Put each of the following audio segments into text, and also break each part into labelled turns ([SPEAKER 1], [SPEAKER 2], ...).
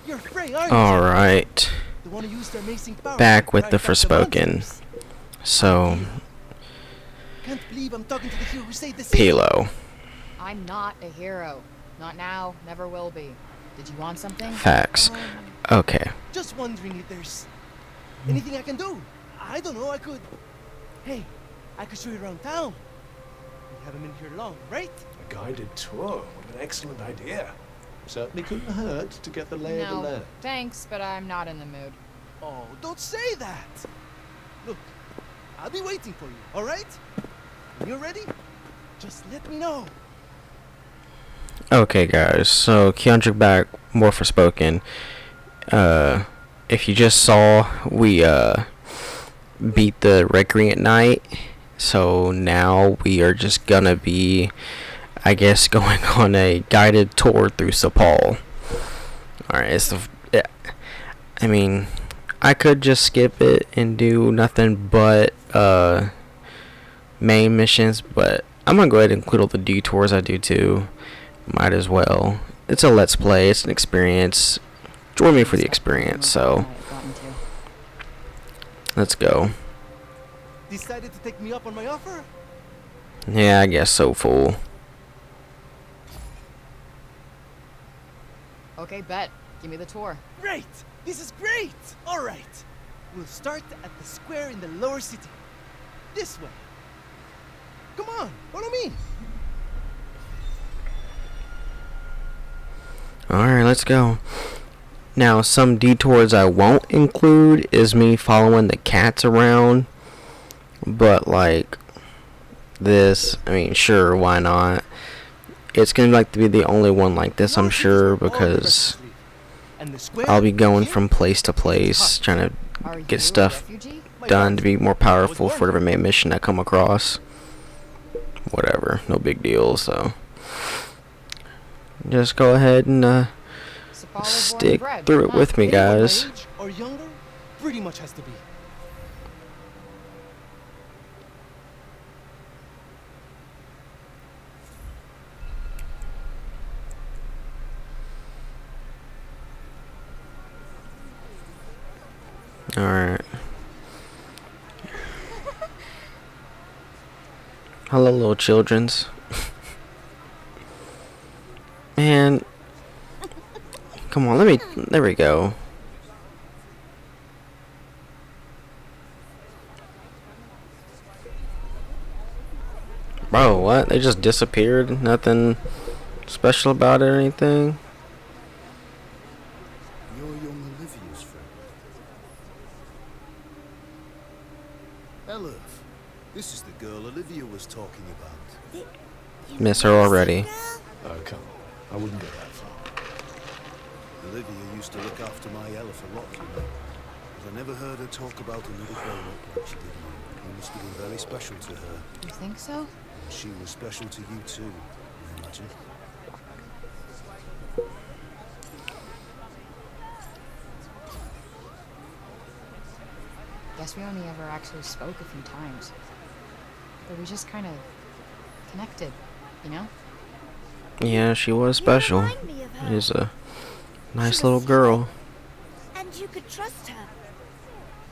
[SPEAKER 1] You're Frey, aren't you?
[SPEAKER 2] Alright.
[SPEAKER 1] The one who used their amazing power
[SPEAKER 2] Back
[SPEAKER 1] to
[SPEAKER 2] with the
[SPEAKER 1] drive back
[SPEAKER 2] Forspoken.
[SPEAKER 1] monsters.
[SPEAKER 2] So,
[SPEAKER 1] Can't believe I'm talking to the hero who saved the city.
[SPEAKER 2] Pilo.
[SPEAKER 3] I'm not a hero. Not now, never will be. Did you want something?
[SPEAKER 2] Facts. Okay.
[SPEAKER 1] Just wondering if there's anything I can do. I don't know, I could... Hey, I could show you around town. We haven't been here long, right?
[SPEAKER 4] A guided tour. What an excellent idea. Certainly couldn't hurt to get the lay of the
[SPEAKER 3] No,
[SPEAKER 4] land.
[SPEAKER 3] thanks, but I'm not in the mood.
[SPEAKER 1] Oh, don't say that. Look, I'll be waiting for you, all right? When you're ready, just let me know.
[SPEAKER 2] Okay, guys. So, Keandric back, more Forspoken. If you just saw, we beat the Recreant Knight. So now we are just gonna be, I guess, going on a guided tour through Cipal. Alright, it's the... I mean, I could just skip it and do nothing but main missions, but I'm gonna go ahead and include all the detours I do too. Might as well. It's a let's play, it's an experience. Join me for the experience, so let's go.
[SPEAKER 1] Decided to take me up on my offer?
[SPEAKER 2] Yeah, I guess so, fool.
[SPEAKER 3] Okay, bet. Give me the tour.
[SPEAKER 1] Great! This is great! All right. We'll start at the square in the lower city. This way. Come on, follow me.
[SPEAKER 2] Alright, let's go. Now, some detours I won't include is me following the cats around. But, like, this, I mean, sure, why not? It's gonna like to be the only one like this, I'm sure, because I'll be going from place to place, trying to get stuff done to be more powerful for whatever main mission I come across. Whatever, no big deal, so just go ahead and stick through it with me, guys.
[SPEAKER 1] Or younger, pretty much has to be.
[SPEAKER 2] Alright. Hello, little childrens. Man. Come on, let me... There we go. Bro, what? They just disappeared? Nothing special about it or anything?
[SPEAKER 5] You're young Olivia's friend. Elif, this is the girl Olivia was talking about.
[SPEAKER 2] Miss her already.
[SPEAKER 4] Oh, come on. I wouldn't go that far.
[SPEAKER 5] Olivia used to look after my Elif a lot, you know. But I never heard her talk about another grown-up like she did you. You must have been very special to her.
[SPEAKER 3] You think so?
[SPEAKER 5] She was special to you too, I imagine.
[SPEAKER 3] Guess we only ever actually spoke a few times. But we just kind of connected, you know?
[SPEAKER 2] Yeah, she was special. She's a nice little girl.
[SPEAKER 6] And you could trust her.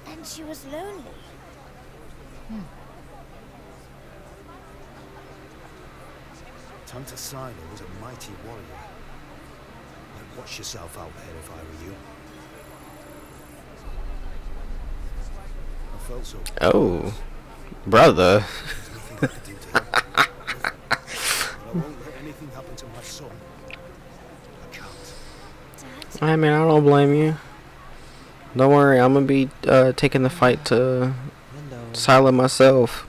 [SPEAKER 6] And she was lonely.
[SPEAKER 5] Tanta Sila was a mighty warrior. I'd watch yourself out there if I were you. I felt so.
[SPEAKER 2] Oh, brother.
[SPEAKER 5] There's nothing I could do to her. But I won't let anything happen to my son. I can't.
[SPEAKER 2] I mean, I don't blame you. Don't worry, I'm gonna be taking the fight to Sila myself.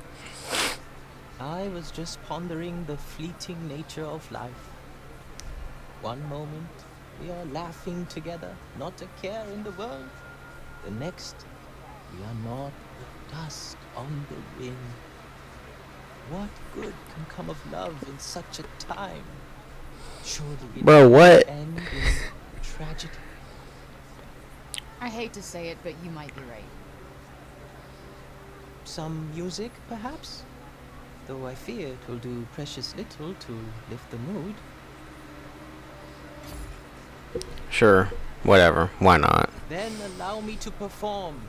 [SPEAKER 7] I was just pondering the fleeting nature of life. One moment, we are laughing together, not a care in the world. The next, we are not, dust on the wind. What good can come of love in such a time? Surely it
[SPEAKER 2] Bro, what?
[SPEAKER 7] end in tragedy.
[SPEAKER 3] I hate to say it, but you might be right.
[SPEAKER 7] Some music, perhaps? Though I fear it will do precious little to lift the mood.
[SPEAKER 2] Sure. whatever. Why not?
[SPEAKER 7] Then allow me to perform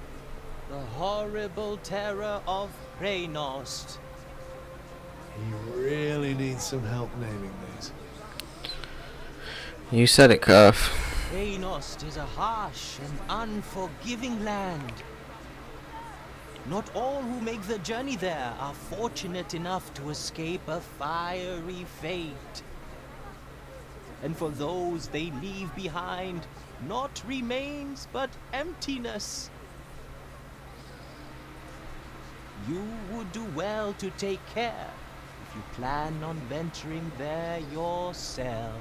[SPEAKER 7] the horrible terror of Reynost.
[SPEAKER 4] He really needs some help naming these.
[SPEAKER 2] You said it, Cuff.
[SPEAKER 7] Reynost is a harsh and unforgiving land. Not all who make the journey there are fortunate enough to escape a fiery fate. And for those they leave behind, not remains but emptiness. You would do well to take care if you plan on venturing there yourself.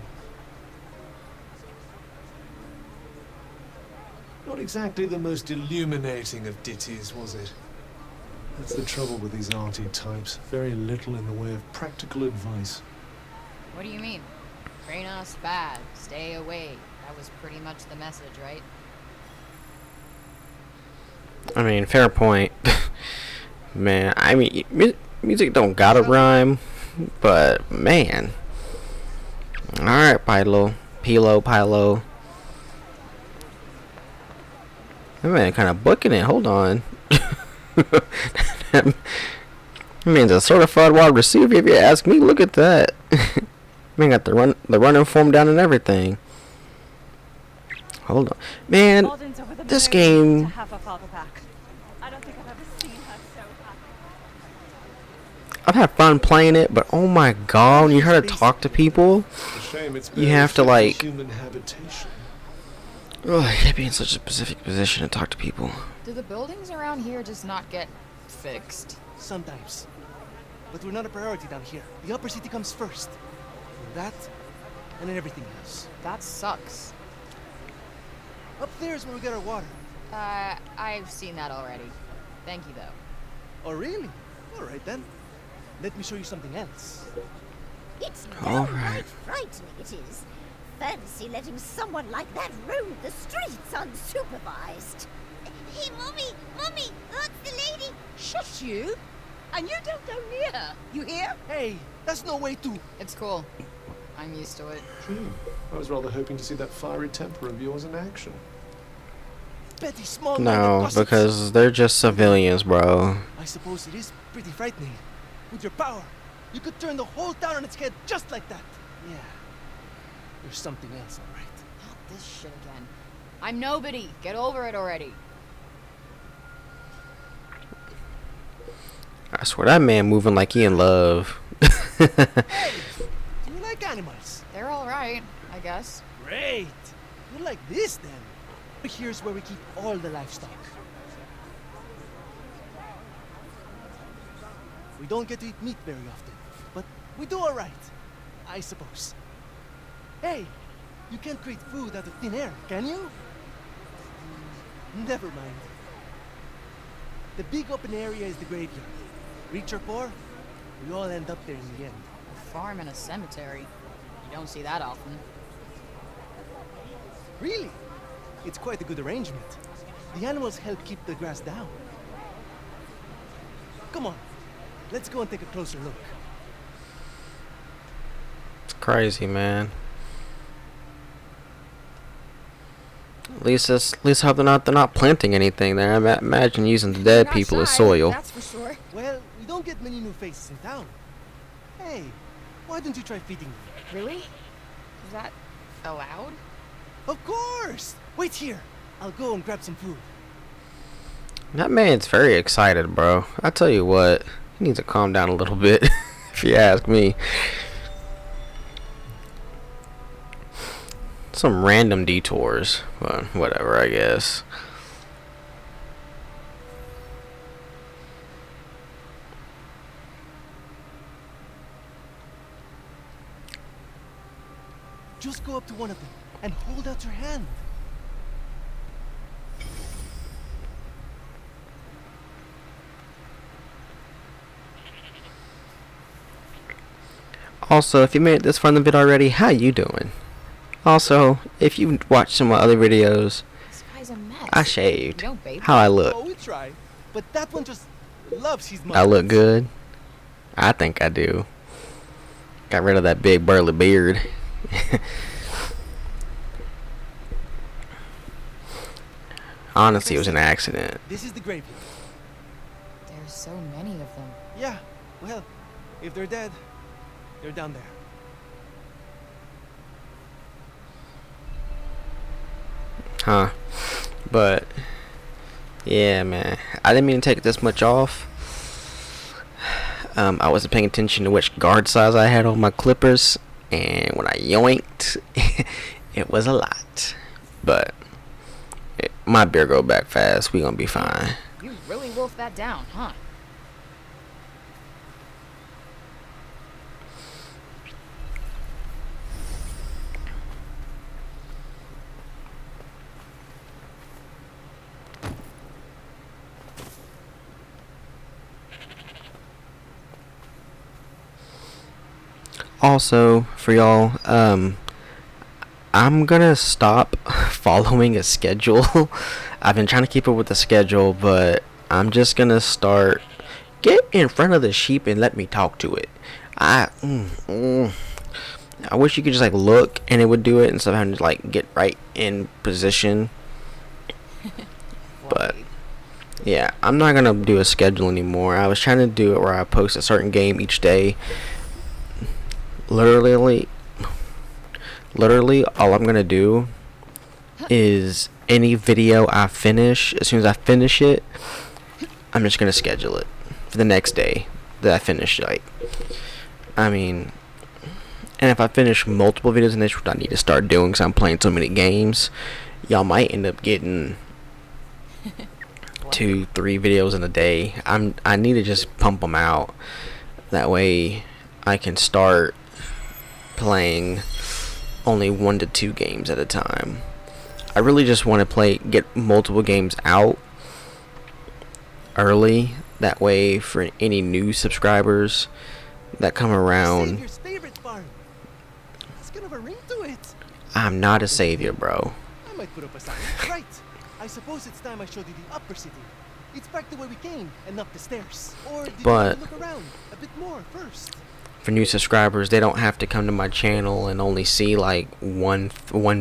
[SPEAKER 4] Not exactly the most illuminating of ditties, was it? That's the trouble with these arty types. Very little in the way of practical advice.
[SPEAKER 3] What do you mean? Reynos bad. Stay away. That was pretty much the message, right?
[SPEAKER 2] I mean, fair point. Man, I mean, music don't gotta rhyme, but man. Alright, Pilo. That man kind of booking it. Hold on. That man's a certified wide receiver, if you ask me. Look at that. Man got the running form down and everything. Hold on, man. This game. I've had fun playing it, but oh my god, when you try to talk to people, you have to like.
[SPEAKER 4] Human habitation.
[SPEAKER 2] Oh, you can't be in such a specific position to talk to people.
[SPEAKER 3] Do the buildings around here just not get fixed?
[SPEAKER 1] Sometimes. But we're not a priority down here. The upper city comes first. That, and then everything else.
[SPEAKER 3] That sucks.
[SPEAKER 1] Up there is where we get our water.
[SPEAKER 3] I've seen that already. Thank you, though.
[SPEAKER 1] Oh, really? All right, then. Let me show you something else.
[SPEAKER 6] It's
[SPEAKER 2] All
[SPEAKER 6] downright
[SPEAKER 2] right.
[SPEAKER 6] frightening, it is. Fancy letting someone like that roam the streets unsupervised. Hey, Mommy! Mommy! That's the lady!
[SPEAKER 8] Shush you! And you don't go near her, you hear?
[SPEAKER 1] Hey, that's no way to...
[SPEAKER 3] It's cool. I'm used to it.
[SPEAKER 4] I was rather hoping to see that fiery temper of yours in action.
[SPEAKER 1] Petty small
[SPEAKER 2] No, because they're just civilians, bro.
[SPEAKER 1] I suppose it is pretty frightening. With your power, you could turn the whole town on its head just like that. Yeah. There's something else, all right.
[SPEAKER 3] Not this shit again. I'm nobody. Get over it already.
[SPEAKER 2] I swear that man moving like he in love.
[SPEAKER 1] Hey, do you like animals?
[SPEAKER 3] They're alright, I guess.
[SPEAKER 1] Great. You like this then? Here's where we keep all the livestock. We don't get to eat meat very often, but we do all right, I suppose. Hey, you can't create food out of thin air, can you? Never mind. The big open area is the graveyard. Rich or poor, we all end up there in the end.
[SPEAKER 3] A farm and a cemetery. You don't see that often.
[SPEAKER 1] Really? It's quite a good arrangement. The animals help keep the grass down. Come on, let's go and take a closer look.
[SPEAKER 2] It's crazy, man. At least how they're not planting anything there. Imagine using the dead people as soil.
[SPEAKER 8] That's for sure.
[SPEAKER 1] Well, we don't get many new faces in town. Hey, why don't you try feeding them?
[SPEAKER 3] Really? Is that allowed?
[SPEAKER 1] Of course! Wait here. I'll go and grab some food.
[SPEAKER 2] That man's very excited, bro. I tell you what, he needs to calm down a little bit, if you ask me. Some random detours, but whatever, I guess.
[SPEAKER 1] Just go up to one of them and hold out your hand.
[SPEAKER 2] Also, if you made it this far in the video already, how you doing? Also, if you watched some of my other videos,
[SPEAKER 3] This guy's a mess.
[SPEAKER 2] I shaved.
[SPEAKER 3] You don't bathe.
[SPEAKER 2] How I look?
[SPEAKER 1] Oh, we try. But that one just loves his mom.
[SPEAKER 2] I look good? I think I do. Got rid of that big burly beard. Honestly, it was an accident.
[SPEAKER 1] This is the graveyard.
[SPEAKER 3] There's so many of them.
[SPEAKER 1] Yeah, well, if they're dead, they're down there.
[SPEAKER 2] Huh. But yeah, man, I didn't mean to take this much off. I wasn't paying attention to which guard size I had on my clippers, and when I yoinked, it was a lot. But my beer go back fast. We gonna be fine.
[SPEAKER 3] You really wolfed that down, huh?
[SPEAKER 2] Also, for y'all, I'm gonna stop following a schedule. I've been trying to keep up with the schedule, but I'm just gonna start. Get in front of the sheep and let me talk to it. I wish you could just like look and it would do it instead of having to like get right in position. But yeah, I'm not gonna do a schedule anymore. I was trying to do it where I post a certain game each day. Literally all I'm gonna do is any video I finish, as soon as I finish it, I'm just gonna schedule it for the next day that I finish. Like, I mean, and if I finish multiple videos in this, which I need to start doing because I'm playing so many games, y'all might end up getting 2-3 videos in a day. I need to just pump them out. That way I can start playing only 1 to 2 games at a time. I really just want to get multiple games out early. That way, for any new subscribers that come around,
[SPEAKER 1] Savior's favorite farm. It's gonna have a ring to it.
[SPEAKER 2] I'm not a savior, bro.
[SPEAKER 1] I might put up a sign. Right. I suppose it's time I showed you the upper city. It's back the way we came and up the stairs. Or did you want to look around a bit more first?
[SPEAKER 2] For new subscribers, they don't have to come to my channel and only see like one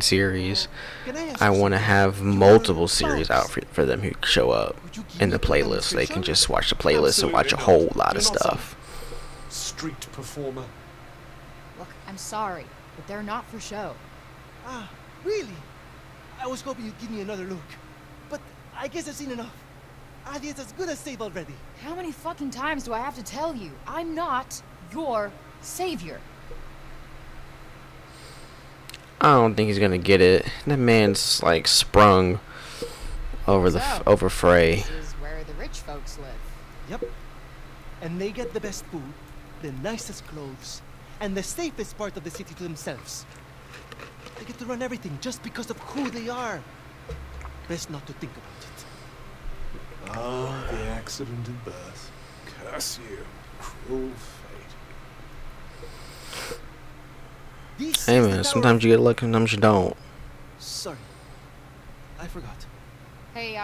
[SPEAKER 2] series. I want to have multiple series out for them who show up in the playlist. They can just watch the playlist and watch a whole lot of stuff.
[SPEAKER 4] Street performer.
[SPEAKER 3] Look, I'm sorry, but they're not for show.
[SPEAKER 1] Ah, really? I was hoping you'd give me another look. But I guess I've seen enough. Ali's as good as safe already.
[SPEAKER 3] How many fucking times do I have to tell you? I'm not your savior.
[SPEAKER 2] I don't think he's gonna get it. That man's like sprung over over Frey.
[SPEAKER 3] This is where the rich folks live.
[SPEAKER 1] Yep. And they get the best food, the nicest clothes, and the safest part of the city to themselves. They get to run everything just because of who they are. Best not to think about it.
[SPEAKER 4] Ah, the accident of birth. Curse you, cruel fate.
[SPEAKER 2] Hey man, sometimes you get lucky, sometimes you don't.
[SPEAKER 1] Sorry. I forgot.
[SPEAKER 3] Hey,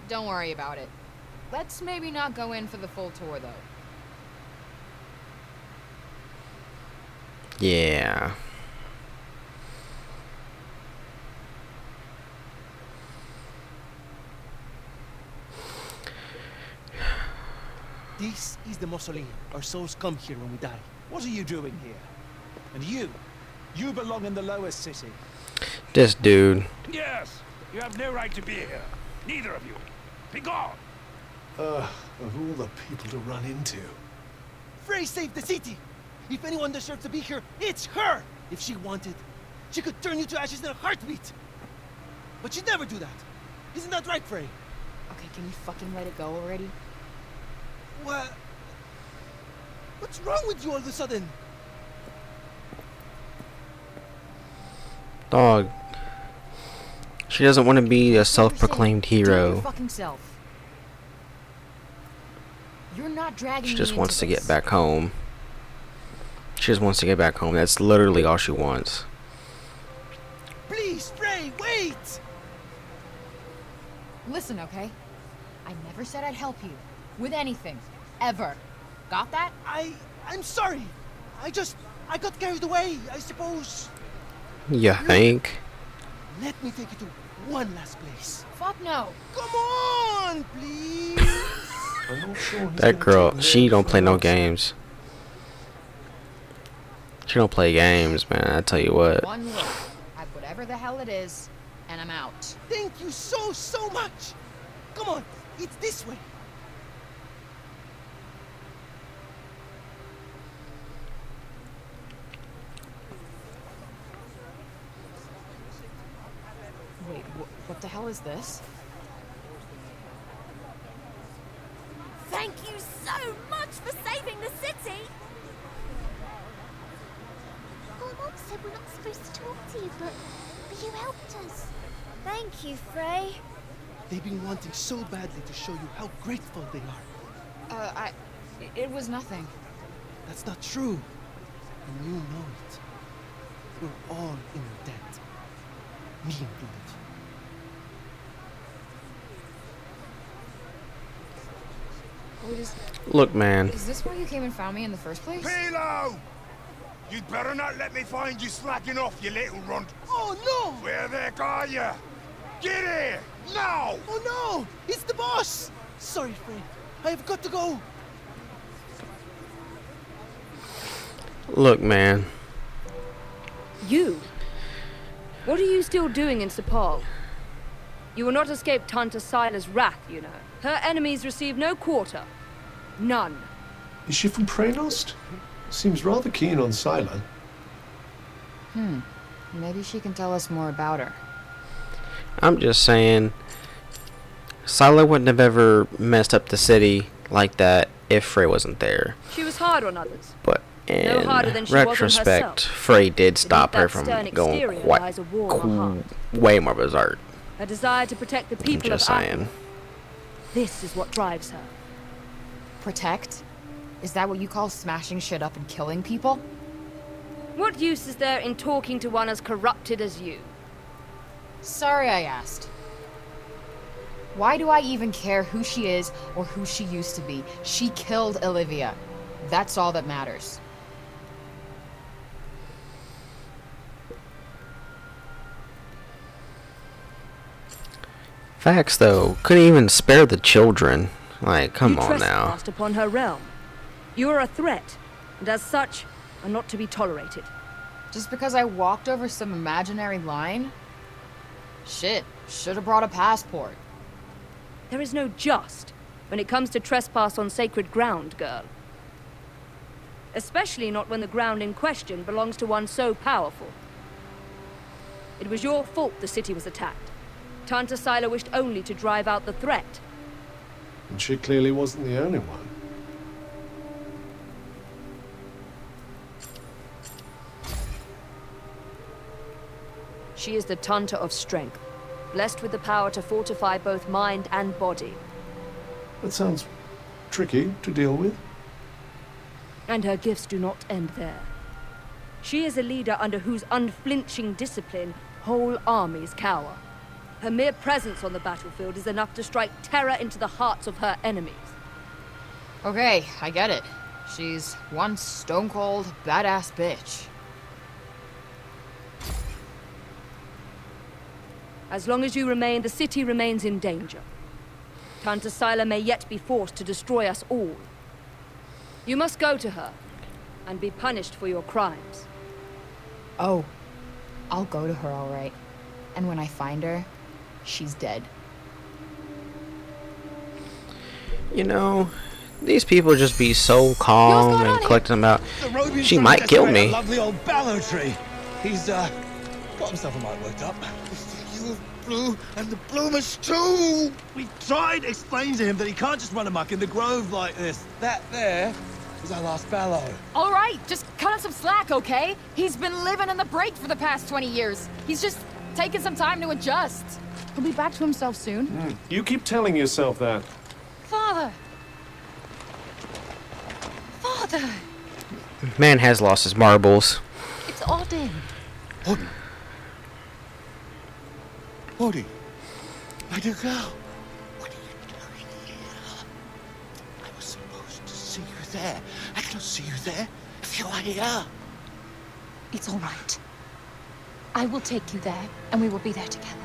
[SPEAKER 3] don't worry about it. Let's maybe not go in for the full tour, though.
[SPEAKER 2] Yeah.
[SPEAKER 1] This is the mausoleum. Our souls come here when we die.
[SPEAKER 9] What are you doing here? And you belong in the lowest city.
[SPEAKER 2] This dude.
[SPEAKER 10] Yes, you have no right to be here. Neither of you. Be gone.
[SPEAKER 4] Of all the people to run into.
[SPEAKER 1] Frey saved the city. If anyone deserves to be here, it's her. If she wanted, she could turn you to ashes in a heartbeat. But she'd never do that. Isn't that right, Frey?
[SPEAKER 3] Okay, can you fucking let it go already?
[SPEAKER 1] What? What's wrong with you all of a sudden?
[SPEAKER 2] Dog. She doesn't want to be a self-proclaimed hero.
[SPEAKER 3] Your fucking self. You're not dragging
[SPEAKER 2] She just
[SPEAKER 3] me
[SPEAKER 2] wants to
[SPEAKER 3] into
[SPEAKER 2] get
[SPEAKER 3] this.
[SPEAKER 2] back home. She just wants to get back home. That's literally all she wants.
[SPEAKER 1] Please, Frey, wait!
[SPEAKER 3] Listen, okay? I never said I'd help you. With anything. Ever. Got that?
[SPEAKER 1] I'm sorry. I got carried away, I suppose.
[SPEAKER 2] You think?
[SPEAKER 1] Let me take you to one last place.
[SPEAKER 3] Fuck no.
[SPEAKER 1] Come on, please.
[SPEAKER 4] I'm not sure he's
[SPEAKER 2] That
[SPEAKER 4] gonna
[SPEAKER 2] girl,
[SPEAKER 4] take
[SPEAKER 2] she
[SPEAKER 4] more
[SPEAKER 2] don't play
[SPEAKER 4] from
[SPEAKER 2] no
[SPEAKER 4] us.
[SPEAKER 2] games. She don't play games, man. I tell you what.
[SPEAKER 3] One look at whatever the hell it is, and I'm out.
[SPEAKER 1] Thank you so much. Come on, it's this way.
[SPEAKER 3] Wait, what the hell is this?
[SPEAKER 6] Thank you so much for saving the city!
[SPEAKER 11] Our mom said we're not supposed to talk to you, but you helped us.
[SPEAKER 6] Thank you, Frey.
[SPEAKER 1] They've been wanting so badly to show you how grateful they are.
[SPEAKER 3] It was nothing.
[SPEAKER 1] That's not true. And you know it. We're all in your debt. Me included.
[SPEAKER 3] Wait,
[SPEAKER 2] Look, man.
[SPEAKER 3] is this why you came and found me in the first place?
[SPEAKER 10] Pilo! You'd better not let me find you slacking off, you little runt.
[SPEAKER 1] Oh no!
[SPEAKER 10] Where the heck are you? Get here! Now!
[SPEAKER 1] Oh no! It's the boss! Sorry, Frey. I have got to go.
[SPEAKER 2] Look, man.
[SPEAKER 12] You? What are you still doing in Cipal? You will not escape Tanta Sila's wrath, you know. Her enemies receive no quarter. None.
[SPEAKER 4] Is she from Praenost? Seems rather keen on Sila.
[SPEAKER 3] Maybe she can tell us more about her.
[SPEAKER 2] I'm just saying, Sila wouldn't have ever messed up the city like that if Frey wasn't there.
[SPEAKER 12] She was hard on others.
[SPEAKER 2] But in
[SPEAKER 12] No harder than she was on
[SPEAKER 2] retrospect,
[SPEAKER 12] herself.
[SPEAKER 2] Frey did stop
[SPEAKER 12] Beneath
[SPEAKER 2] her
[SPEAKER 12] that
[SPEAKER 2] from
[SPEAKER 12] stern
[SPEAKER 2] going
[SPEAKER 12] exterior
[SPEAKER 2] quite
[SPEAKER 12] lies a warmer heart.
[SPEAKER 2] way more berserk.
[SPEAKER 12] A desire to protect the
[SPEAKER 2] I'm
[SPEAKER 12] people of
[SPEAKER 2] just
[SPEAKER 12] Apple.
[SPEAKER 2] saying.
[SPEAKER 12] This is what drives her.
[SPEAKER 3] Protect? Is that what you call smashing shit up and killing people?
[SPEAKER 12] What use is there in talking to one as corrupted as you?
[SPEAKER 3] Sorry I asked. Why do I even care who she is or who she used to be? She killed Olivia. That's all that matters.
[SPEAKER 2] Facts, though. Couldn't even spare the children. Like, come
[SPEAKER 12] You
[SPEAKER 2] on now.
[SPEAKER 12] trespassed upon her realm. You are a threat, and as such, are not to be tolerated.
[SPEAKER 3] Just because I walked over some imaginary line? Shit, should have brought a passport.
[SPEAKER 12] There is no just when it comes to trespass on sacred ground, girl. Especially not when the ground in question belongs to one so powerful. It was your fault the city was attacked. Tanta Sila wished only to drive out the threat.
[SPEAKER 4] And she clearly wasn't the only one.
[SPEAKER 12] She is the Tanta of strength, blessed with the power to fortify both mind and body.
[SPEAKER 4] That sounds tricky to deal with.
[SPEAKER 12] And her gifts do not end there. She is a leader under whose unflinching discipline whole armies cower. Her mere presence on the battlefield is enough to strike terror into the hearts of her enemies.
[SPEAKER 3] Okay, I get it. She's one stone-cold, badass bitch.
[SPEAKER 12] As long as you remain, the city remains in danger. Tanta Sila may yet be forced to destroy us all. You must go to her, and be punished for your crimes.
[SPEAKER 3] Oh, I'll go to her all right. And when I find her, she's dead.
[SPEAKER 2] You know, these people just be so calm and collecting them out. She might kill me.
[SPEAKER 9] Lovely old ballow tree. He's got himself a mite worked up. You blue and the bloomers too. We tried explaining to him that he can't just run amok in the grove like this. That there was our last ballow.
[SPEAKER 3] All right, just cut him some slack, okay? He's been living in the break for the past 20 years. He's just taking some time to adjust. He'll be back to himself soon.
[SPEAKER 4] You keep telling yourself that.
[SPEAKER 3] Father! Father!
[SPEAKER 2] Man has lost his marbles.
[SPEAKER 3] It's Odin.
[SPEAKER 9] Odin. Odin. My dear girl. What are you doing here? I was supposed to see you there. I cannot see you there if you are here.
[SPEAKER 3] It's all right. I will take you there, and we will be there together.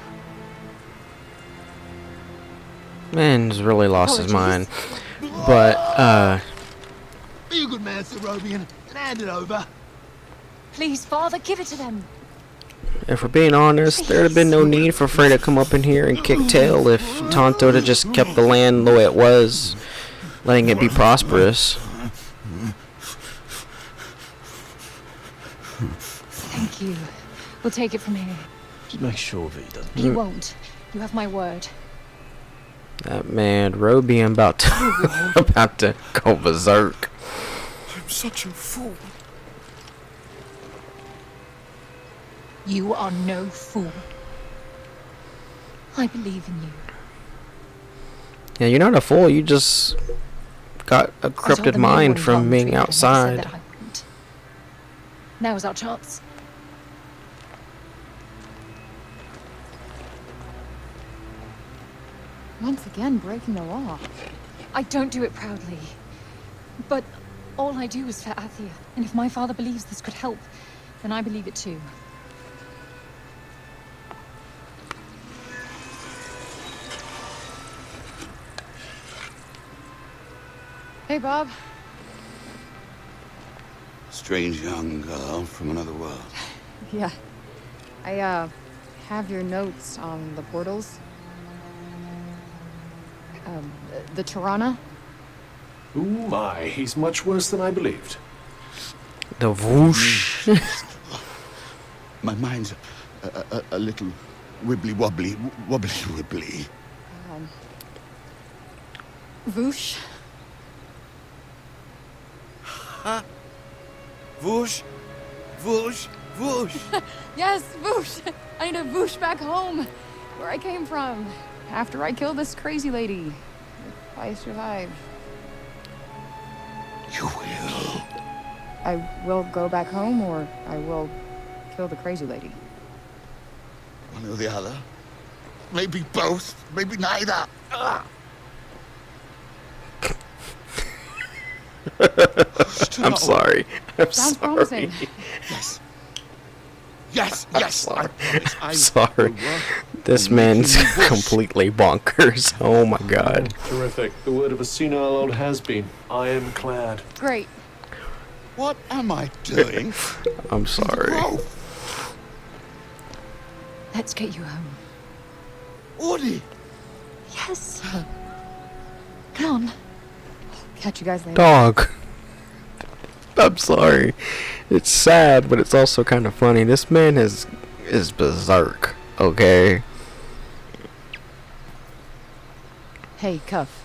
[SPEAKER 2] Man's really lost his mind.
[SPEAKER 3] Apologies.
[SPEAKER 2] But,
[SPEAKER 9] Be a good man, Sir Robian, and hand it over.
[SPEAKER 3] Please, Father, give it to them.
[SPEAKER 2] if we're being honest, there'd have been no need for Frey to come up in here and kick tail if Tonto had just kept the land the way it was, letting it be prosperous.
[SPEAKER 3] Thank you. We'll take it from here.
[SPEAKER 9] Just make sure that he doesn't.
[SPEAKER 3] He won't. You have my word.
[SPEAKER 2] That man, Robian, about to go berserk.
[SPEAKER 5] I'm such a fool.
[SPEAKER 3] You are no fool. I believe in you.
[SPEAKER 2] Yeah, you're not a fool. You just got a corrupted mind from being outside.
[SPEAKER 3] Now is our chance. Once again, breaking the law. I don't do it proudly. But all I do is for Athia. And if my father believes this could help, then I believe it too. Hey, Bob.
[SPEAKER 5] Strange young girl from another world.
[SPEAKER 3] Yeah. I, have your notes on the portals. The Tirana?
[SPEAKER 4] Oh my, he's much worse than I believed.
[SPEAKER 2] The whoosh.
[SPEAKER 5] My mind's a little wibbly wobbly, wobbly wibbly.
[SPEAKER 3] Voosh?
[SPEAKER 5] Huh? Whoosh, whoosh, whoosh.
[SPEAKER 3] Yes, Voosh! I need to Voosh back home, where I came from, after I killed this crazy lady. If I survive.
[SPEAKER 5] You will.
[SPEAKER 3] I will go back home, or I will kill the crazy lady.
[SPEAKER 5] One or the other. Maybe both, maybe neither.
[SPEAKER 2] I'm sorry. I'm
[SPEAKER 3] Sounds
[SPEAKER 2] sorry.
[SPEAKER 3] promising.
[SPEAKER 5] Yes. Yes, yes.
[SPEAKER 2] I'm sorry. This man's completely bonkers. Oh my god.
[SPEAKER 4] Terrific. The word of a senile old has-been. Ironclad.
[SPEAKER 3] Great.
[SPEAKER 5] What am I doing?
[SPEAKER 2] I'm sorry.
[SPEAKER 3] Let's get you home.
[SPEAKER 5] Audie!
[SPEAKER 3] Yes. Come on. Catch you guys later.
[SPEAKER 2] Dog. I'm sorry. It's sad, but it's also kind of funny. This man is berserk. Okay.
[SPEAKER 3] Hey, Cuff.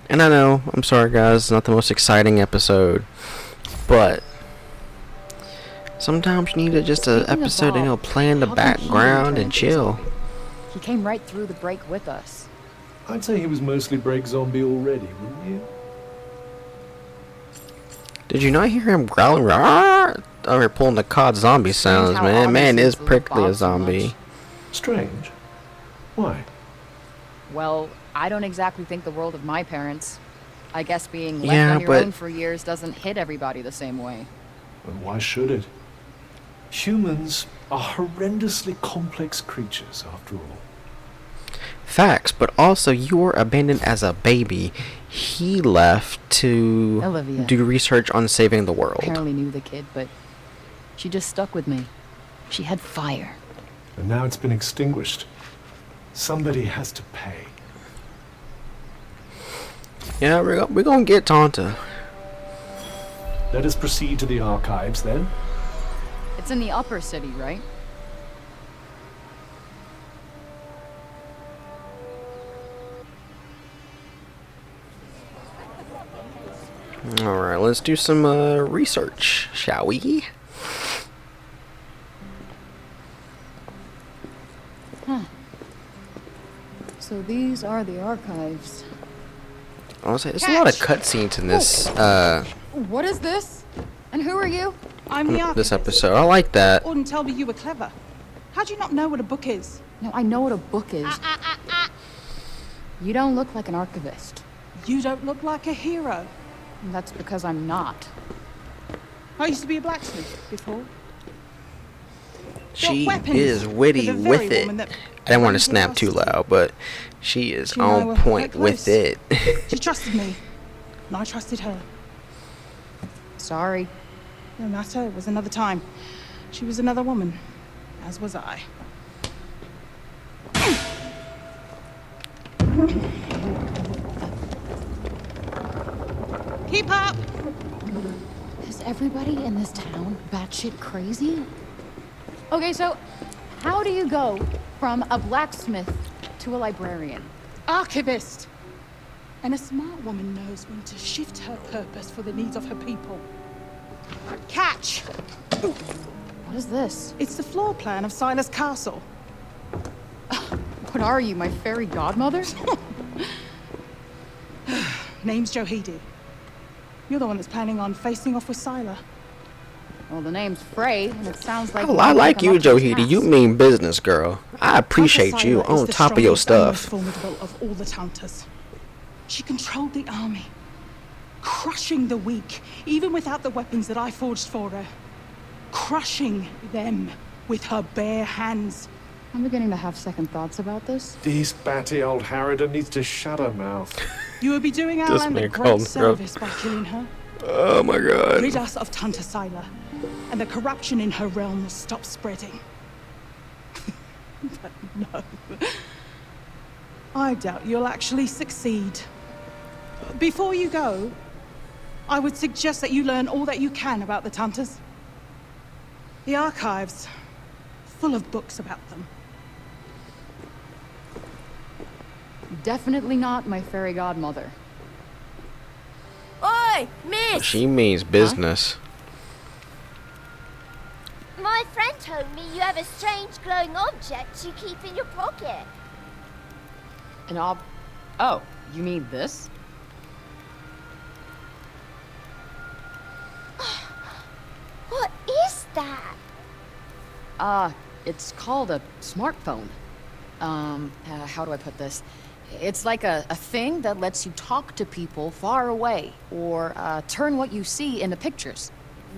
[SPEAKER 2] And I know, I'm sorry guys, it's not the most exciting episode, but sometimes you need just an episode, you know, play in the background and chill.
[SPEAKER 3] He came right through the break with us.
[SPEAKER 4] I'd say he was mostly break zombie already, wouldn't you?
[SPEAKER 2] Did you not hear him growling? Rawr! Oh, we're pulling the COD zombie sounds, man. Man is prickly a zombie.
[SPEAKER 4] Strange. Why?
[SPEAKER 3] Well, I don't exactly think the world of my parents. I guess being left
[SPEAKER 2] Yeah,
[SPEAKER 3] on your
[SPEAKER 2] but
[SPEAKER 3] own for years doesn't hit everybody the same way.
[SPEAKER 4] And why should it? Humans are horrendously complex creatures, after all.
[SPEAKER 2] facts, but also you were abandoned as a baby. He left to
[SPEAKER 3] Olivia.
[SPEAKER 2] do research on saving the world.
[SPEAKER 3] Apparently knew the kid, but she just stuck with me. She had fire.
[SPEAKER 4] And now it's been extinguished. Somebody has to pay.
[SPEAKER 2] Yeah, we're gonna get Tanta.
[SPEAKER 4] Let us proceed to the archives, then.
[SPEAKER 3] It's in the upper city, right?
[SPEAKER 2] Alright, let's do some research, shall we?
[SPEAKER 3] Huh. So these are the archives.
[SPEAKER 2] I was say there's a lot of cutscenes in this
[SPEAKER 3] What is this? And who are you?
[SPEAKER 8] I'm the
[SPEAKER 2] this
[SPEAKER 8] archivist.
[SPEAKER 2] episode. I like that.
[SPEAKER 8] Auden told me you were clever. How do you not know what a book is?
[SPEAKER 3] No, I know what a book is. You don't look like an archivist.
[SPEAKER 8] You don't look like a hero.
[SPEAKER 3] That's because I'm not.
[SPEAKER 8] I used to be a blacksmith before.
[SPEAKER 2] She
[SPEAKER 8] weapons
[SPEAKER 2] is witty
[SPEAKER 8] for the
[SPEAKER 2] with
[SPEAKER 8] very
[SPEAKER 2] it.
[SPEAKER 8] woman that
[SPEAKER 2] I didn't want to
[SPEAKER 8] raised
[SPEAKER 2] snap
[SPEAKER 8] us.
[SPEAKER 2] too loud, but she is
[SPEAKER 8] She and I
[SPEAKER 2] on
[SPEAKER 8] were
[SPEAKER 2] point
[SPEAKER 8] quite
[SPEAKER 2] with
[SPEAKER 8] close.
[SPEAKER 2] it.
[SPEAKER 8] She trusted me, and I trusted her.
[SPEAKER 3] Sorry.
[SPEAKER 8] No matter, it was another time. She was another woman, as was I. Keep up!
[SPEAKER 3] Is everybody in this town batshit crazy? Okay, so how do you go from a blacksmith to a librarian?
[SPEAKER 8] Archivist! And a smart woman knows when to shift her purpose for the needs of her people. Catch!
[SPEAKER 3] What is this?
[SPEAKER 8] It's the floor plan of Sila's castle.
[SPEAKER 3] What are you, my fairy godmother?
[SPEAKER 8] Name's Johidi. You're the one that's planning on facing off with Sila.
[SPEAKER 3] Well, the name's Frey, and it sounds like...
[SPEAKER 2] I like you, Johidi. You mean business, girl. I appreciate
[SPEAKER 8] Tanta
[SPEAKER 2] you
[SPEAKER 8] Sila is
[SPEAKER 2] on
[SPEAKER 8] the
[SPEAKER 2] top of your
[SPEAKER 8] strongest
[SPEAKER 2] stuff.
[SPEAKER 8] and most formidable of all the Tantas. She controlled the army, crushing the weak, even without the weapons that I forged for her. Crushing them with her bare hands.
[SPEAKER 3] I'm beginning to have second thoughts about this.
[SPEAKER 4] This batty old Harridan needs to shut her mouth.
[SPEAKER 8] You would be doing our
[SPEAKER 2] This
[SPEAKER 8] land
[SPEAKER 2] man
[SPEAKER 8] a great
[SPEAKER 2] called her.
[SPEAKER 8] service by killing her.
[SPEAKER 2] Oh my god.
[SPEAKER 8] Rid us of Tanta Sila, and the corruption in her realm will stop spreading. But no. I doubt you'll actually succeed. Before you go, I would suggest that you learn all that you can about the Tantas. The archives, full of books about them.
[SPEAKER 3] Definitely not my fairy godmother.
[SPEAKER 11] Oi, miss!
[SPEAKER 2] She means business.
[SPEAKER 11] My friend told me you have a strange glowing object you keep in your pocket.
[SPEAKER 3] An Oh, you mean this?
[SPEAKER 11] What is that?
[SPEAKER 3] It's called a smartphone. How do I put this? It's like a thing that lets you talk to people far away, or turn what you see into pictures.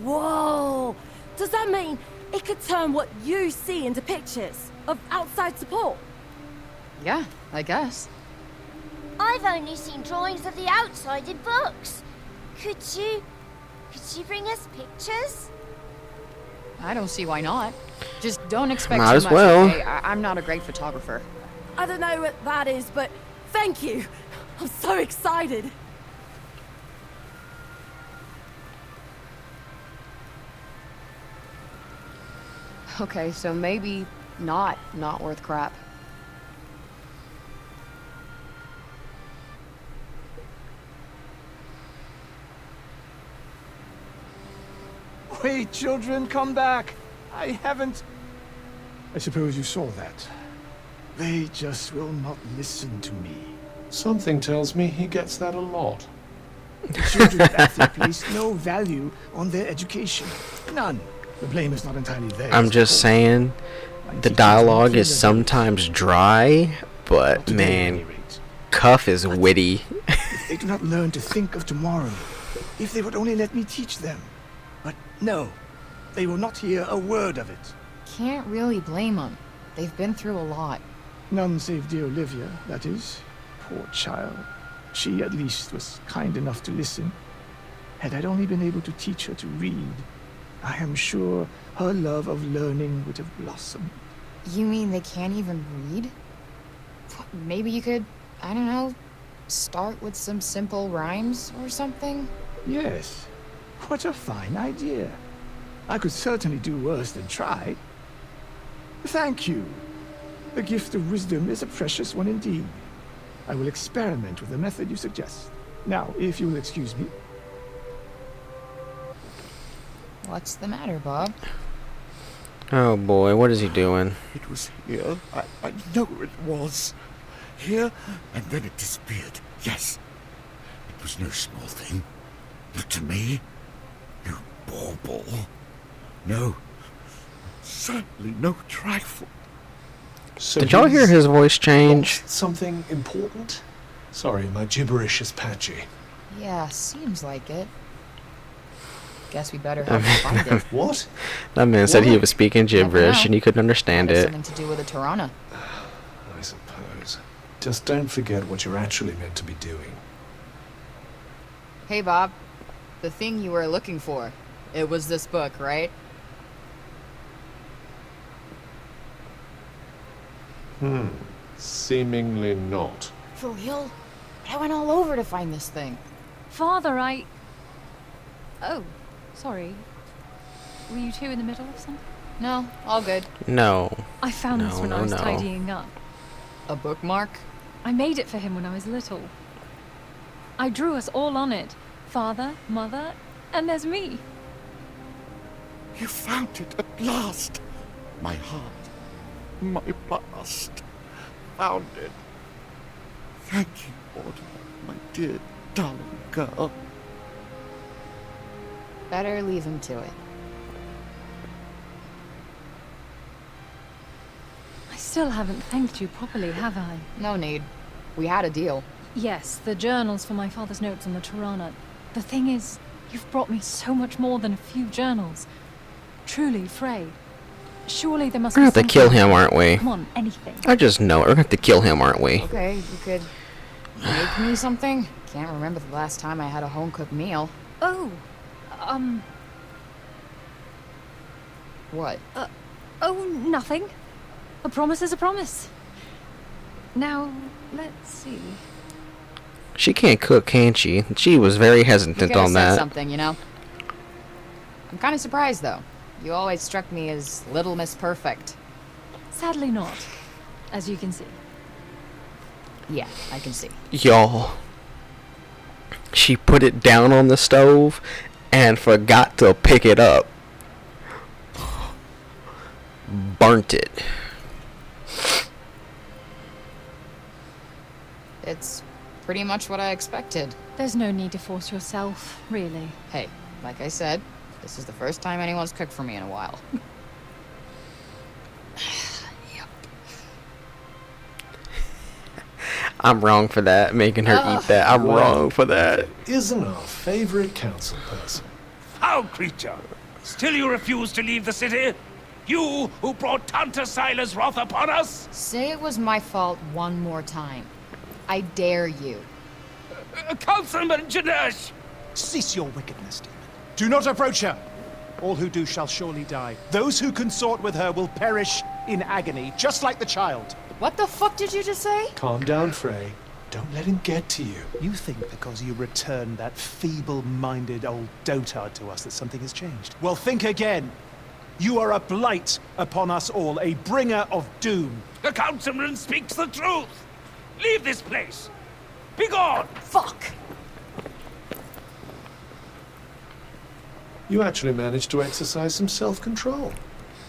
[SPEAKER 13] Whoa! Does that mean it could turn what you see into pictures of outside support?
[SPEAKER 3] Yeah, I guess.
[SPEAKER 11] I've only seen drawings of the outside in books. Could you bring us pictures?
[SPEAKER 3] I don't see why not. Just don't expect
[SPEAKER 2] Might
[SPEAKER 3] too
[SPEAKER 2] as
[SPEAKER 3] much.
[SPEAKER 2] well.
[SPEAKER 3] Okay? I'm not a great photographer.
[SPEAKER 13] I don't know what that is, but thank you. I'm so excited.
[SPEAKER 3] Okay, so maybe not worth crap.
[SPEAKER 9] Wait, children, come back. I haven't... I suppose you saw that. They just will not listen to me.
[SPEAKER 4] Something tells me he gets that a lot.
[SPEAKER 9] The children at their place no value on their education. None. The blame is not entirely theirs.
[SPEAKER 2] I'm just saying, the dialogue is sometimes dry, but man, Cuff is witty.
[SPEAKER 9] If they do not learn to think of tomorrow, if they would only let me teach them. But no, they will not hear a word of it.
[SPEAKER 3] Can't really blame them. They've been through a lot.
[SPEAKER 9] None save dear Olivia, that is. Poor child. She at least was kind enough to listen. Had I only been able to teach her to read, I am sure her love of learning would have blossomed.
[SPEAKER 3] You mean they can't even read? Maybe you could, I don't know, start with some simple rhymes or something?
[SPEAKER 9] Yes. What a fine idea. I could certainly do worse than try. Thank you. The gift of wisdom is a precious one indeed. I will experiment with the method you suggest. Now, if you will excuse me.
[SPEAKER 3] What's the matter, Bob?
[SPEAKER 2] Oh boy, what is he doing?
[SPEAKER 14] It was here. I know it was. Here, and then it disappeared. Yes. It was no small thing. Not to me. No bauble. No. Certainly no trifle.
[SPEAKER 4] So
[SPEAKER 2] Did y'all hear
[SPEAKER 4] he's
[SPEAKER 2] his voice change?
[SPEAKER 4] lost something important? Sorry, my gibberish is patchy.
[SPEAKER 3] Yeah, seems like it. Guess we better help him find it.
[SPEAKER 4] What?
[SPEAKER 2] That man said he was speaking gibberish and he couldn't understand
[SPEAKER 3] Might have
[SPEAKER 2] it.
[SPEAKER 3] something to do with a Tirana.
[SPEAKER 4] I suppose. Just don't forget what you're actually meant to be doing.
[SPEAKER 3] Hey, Bob. The thing you were looking for. It was this book, right?
[SPEAKER 4] Seemingly not.
[SPEAKER 3] For real? I went all over to find this thing.
[SPEAKER 15] Father, Oh, sorry. Were you two in the middle of something?
[SPEAKER 3] No, all good.
[SPEAKER 2] No.
[SPEAKER 15] I found this when I was tidying up.
[SPEAKER 3] A bookmark?
[SPEAKER 15] I made it for him when I was little. I drew us all on it. Father, mother, and there's me.
[SPEAKER 14] You found it at last. My heart, my past, found it. Thank you, Order, my dear, darling girl.
[SPEAKER 3] Better leave him to it.
[SPEAKER 15] I still haven't thanked you properly, have I?
[SPEAKER 3] No need. We had a deal.
[SPEAKER 15] Yes, the journals for my father's notes on the Tirana. The thing is, you've brought me so much more than a few journals. Truly, Frey. Surely there must be
[SPEAKER 2] We're gonna have to kill him, aren't we?
[SPEAKER 15] Come on, anything.
[SPEAKER 2] I just know it. We're gonna have to kill him, aren't we?
[SPEAKER 3] Okay, you could make me something? Can't remember the last time I had a home-cooked meal.
[SPEAKER 15] Oh,
[SPEAKER 3] What?
[SPEAKER 15] Oh, nothing. A promise is a promise. Now, let's see.
[SPEAKER 2] She can't cook, can she? She was very
[SPEAKER 3] You
[SPEAKER 2] hesitant
[SPEAKER 3] could have
[SPEAKER 2] on
[SPEAKER 3] said
[SPEAKER 2] that.
[SPEAKER 3] something, you know? I'm kind of surprised, though. You always struck me as Little Miss Perfect.
[SPEAKER 15] Sadly not, as you can see.
[SPEAKER 3] Yeah, I can see.
[SPEAKER 2] Y'all. She put it down on the stove and forgot to pick it up. Burnt it.
[SPEAKER 3] It's pretty much what I expected.
[SPEAKER 15] There's no need to force yourself, really.
[SPEAKER 3] Hey, like I said, this is the first time anyone's cooked for me in a while.
[SPEAKER 2] I'm wrong for that, making her eat that. I'm wrong for that.
[SPEAKER 4] Isn't our favorite council person?
[SPEAKER 10] Foul creature! Still you refuse to leave the city? You who brought Tanta Sila's wrath upon us?
[SPEAKER 3] Say it was my fault one more time. I dare you.
[SPEAKER 10] Councilman Janesh!
[SPEAKER 1] Cease your wickedness, demon. Do not approach her. All who do shall surely die. Those who consort with her will perish in agony, just like the child.
[SPEAKER 3] What the fuck did you just say?
[SPEAKER 4] Calm down, Frey. Don't let him get to you.
[SPEAKER 1] You think because you returned that feeble-minded old dotard to us that something has changed? Well, think again. You are a blight upon us all, a bringer of doom.
[SPEAKER 10] The councilman speaks the truth! Leave this place! Begone!
[SPEAKER 3] Fuck!
[SPEAKER 4] You actually managed to exercise some self-control.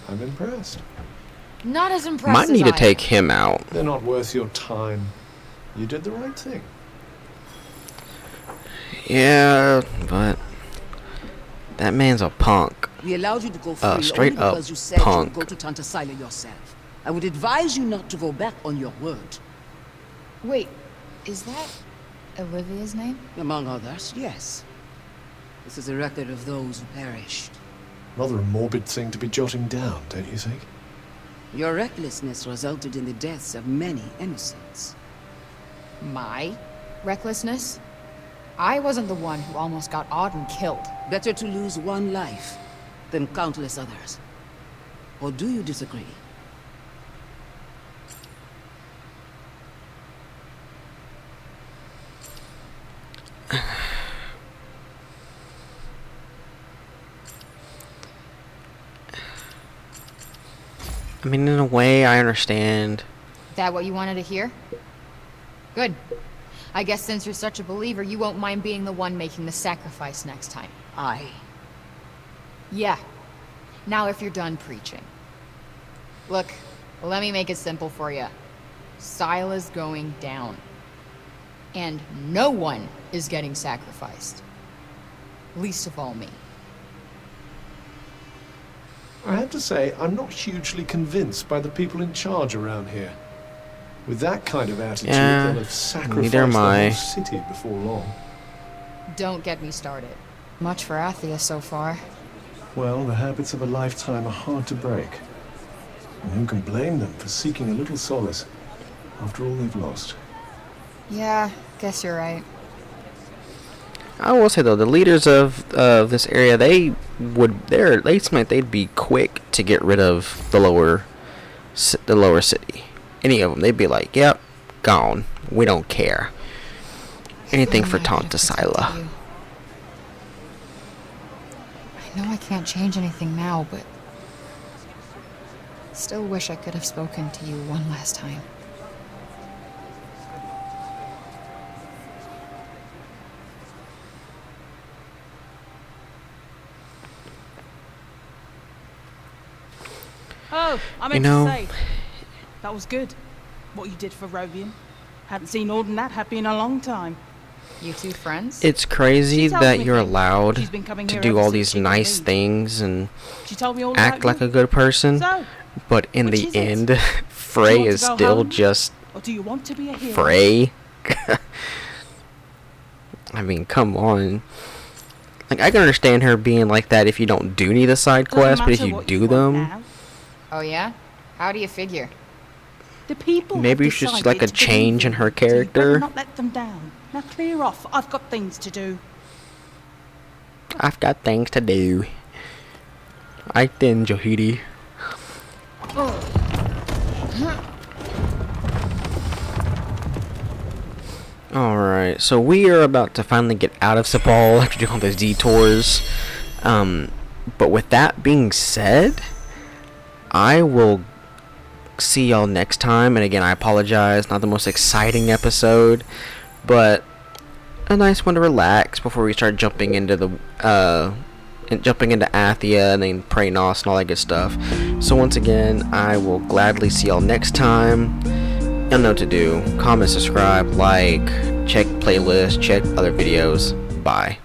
[SPEAKER 4] I'm impressed.
[SPEAKER 3] Not as impressed
[SPEAKER 2] Might
[SPEAKER 3] as
[SPEAKER 2] need to
[SPEAKER 3] I
[SPEAKER 2] take him out.
[SPEAKER 4] They're not worth your time. You did the right thing.
[SPEAKER 2] Yeah, but that man's a punk.
[SPEAKER 16] We allowed you to go free
[SPEAKER 2] Straight
[SPEAKER 16] only
[SPEAKER 2] up
[SPEAKER 16] because you said
[SPEAKER 2] punk.
[SPEAKER 16] you would go to Tanta Sila yourself. I would advise you not to go back on your word.
[SPEAKER 3] Wait, is that Olivia's name?
[SPEAKER 16] Among others, yes. This is a record of those who perished.
[SPEAKER 4] Rather a morbid thing to be jotting down, don't you think?
[SPEAKER 16] Your recklessness resulted in the deaths of many innocents.
[SPEAKER 3] My recklessness? I wasn't the one who almost got Auden killed.
[SPEAKER 16] Better to lose one life than countless others. Or do you disagree?
[SPEAKER 2] I mean, in a way, I understand.
[SPEAKER 3] That what you wanted to hear? Good. I guess since you're such a believer, you won't mind being the one making the sacrifice next time. Yeah. Now if you're done preaching. Look, let me make it simple for you. Sila's going down. And no one is getting sacrificed. Least of all me.
[SPEAKER 4] I have to say, I'm not hugely convinced by the people in charge around here. With that kind of attitude,
[SPEAKER 2] Yeah,
[SPEAKER 4] they'll have sacrificed
[SPEAKER 2] neither am
[SPEAKER 4] the
[SPEAKER 2] I.
[SPEAKER 4] whole city before long.
[SPEAKER 3] Don't get me started. Much for Athia so far.
[SPEAKER 4] Well, the habits of a lifetime are hard to break. And who can blame them for seeking a little solace after all they've lost?
[SPEAKER 3] Yeah, guess you're right.
[SPEAKER 2] I will say though, the leaders of this area, they seem like they'd be quick to get rid of the lower city. Any of them, they'd be like, "Yep, gone. We don't care. Anything for Tanta Sila."
[SPEAKER 3] I know I can't change anything now, but still wish I could have spoken to you one last time.
[SPEAKER 8] Oh, I meant to say, that was good, what you did for Rovian. Hadn't seen Ord and that happy in a long time.
[SPEAKER 3] You two friends?
[SPEAKER 2] It's crazy that you're allowed
[SPEAKER 8] coming
[SPEAKER 2] to
[SPEAKER 8] here
[SPEAKER 2] do
[SPEAKER 8] ever
[SPEAKER 2] all
[SPEAKER 8] since
[SPEAKER 2] these
[SPEAKER 8] she
[SPEAKER 2] nice
[SPEAKER 8] could
[SPEAKER 2] things and
[SPEAKER 8] She told me all
[SPEAKER 2] act
[SPEAKER 8] about
[SPEAKER 2] like
[SPEAKER 8] you.
[SPEAKER 2] a good person,
[SPEAKER 8] So,
[SPEAKER 2] but in
[SPEAKER 8] which
[SPEAKER 2] the
[SPEAKER 8] is it?
[SPEAKER 2] end,
[SPEAKER 8] Do you
[SPEAKER 2] Frey
[SPEAKER 8] want to
[SPEAKER 2] is
[SPEAKER 8] go
[SPEAKER 2] still
[SPEAKER 8] home?
[SPEAKER 2] just
[SPEAKER 8] Or do you want to be a hero?
[SPEAKER 2] Frey. I mean, come on. Like, I can understand her being like that if you don't do any of the side quests, but if you do them,
[SPEAKER 3] Oh yeah? How do you figure?
[SPEAKER 8] The people
[SPEAKER 2] maybe you
[SPEAKER 8] have
[SPEAKER 2] should see
[SPEAKER 8] decided
[SPEAKER 2] like a
[SPEAKER 8] to believe
[SPEAKER 2] change in
[SPEAKER 8] in
[SPEAKER 2] her
[SPEAKER 8] you, so you better
[SPEAKER 2] character.
[SPEAKER 8] not let them down. Now clear off. I've got things to do.
[SPEAKER 2] I've got things to do. I then Johidi. Alright, so we are about to finally get out of Cipal after doing all those detours. But with that being said, I will see y'all next time. And again, I apologize, not the most exciting episode, but a nice one to relax before we start jumping into the jumping into Athia and then Praenos and all that good stuff. So once again, I will gladly see y'all next time. Y'all know what to do. Comment, subscribe, like, check playlist, check other videos. Bye.